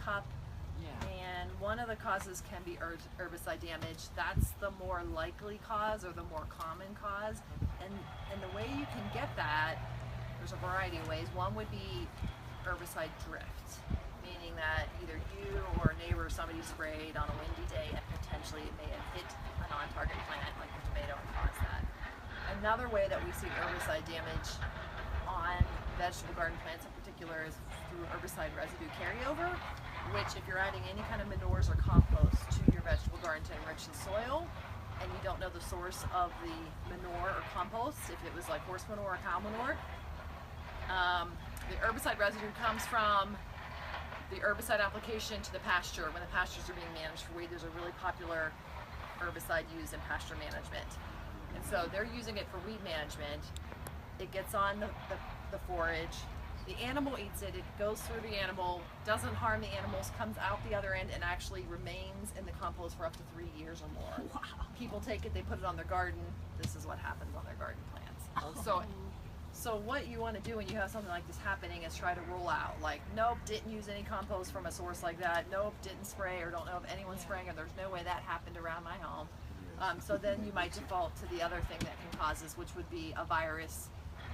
cup. And one of the causes can be herbicide damage. That's the more likely cause or the more common cause. And the way you can get that, there's a variety of ways. One would be herbicide drift, meaning that either you or a neighbor or somebody sprayed on a windy day and potentially it may have hit a non-target plant like the tomato and caused that. Another way that we see herbicide damage on vegetable garden plants in particular is through herbicide residue carryover, which if you're adding any kind of manures or compost to your vegetable garden to enrich the soil and you don't know the source of the manure or compost, if it was like horse manure or cow manure, the herbicide residue comes from the herbicide application to the pasture. When the pastures are being managed for weed, there's a really popular herbicide used in pasture management. And so they're using it for weed management. It gets on the forage. The animal eats it, it goes through the animal, doesn't harm the animals, comes out the other end and actually remains in the compost for up to 3 years or more. Wow. People take it, they put it on their garden. This is what happens on their garden plants. Oh. So what you want to do when you have something like this happening is try to rule out, like, nope, didn't use any compost from a source like that, nope, didn't spray or don't know if anyone's spraying or there's no way that happened around my home. So then you might default to the other thing that can cause this, which would be a virus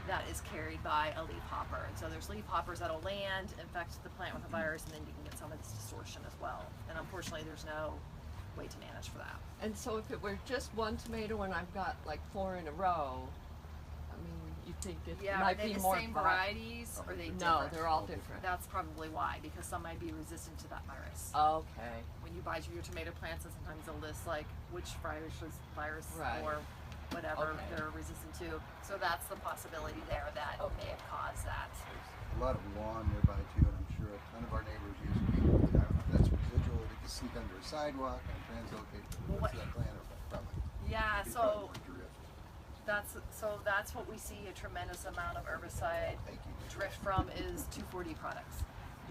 that is carried by a leafhopper. And so there's leafhoppers that'll land, infect the plant with a virus, and then you can get some of this distortion as well. And unfortunately, there's no way to manage for that. And so if it were just one tomato and I've got like 4 in a row, I mean, you think it might be more... Are they the same varieties, or are they different? No, they're all different. That's probably why, because some might be resistant to that virus. Okay. When you buy your tomato plants, and sometimes they'll list like which virus Right. or whatever they're resistant to. So that's the possibility there that may have caused that. There's a lot of lawn nearby too, and I'm sure a ton of our neighbors use weed. I don't know if that's residual, they can sneak under a sidewalk and translocate the rest of that plant, or probably. Yeah, it's so probably drift. that's what we see a tremendous amount of herbicide drift from is 2,4-D products,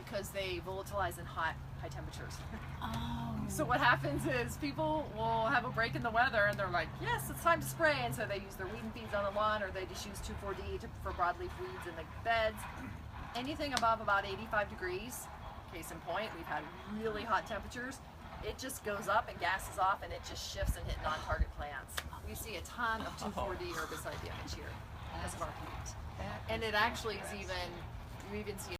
because they volatilize in high temperatures. Oh. So what happens is people will have a break in the weather and they're like, yes, it's time to spray, and so they use their weed and feeds on the lawn, or they just use 2,4-D for broadleaf weeds in the beds. Anything above about 85 degrees, case in point, we've had really hot temperatures, it just goes up and gases off and it just shifts and hit non-target plants. We see a ton of 2,4-D herbicide damage here because of our heat. And it actually is you even see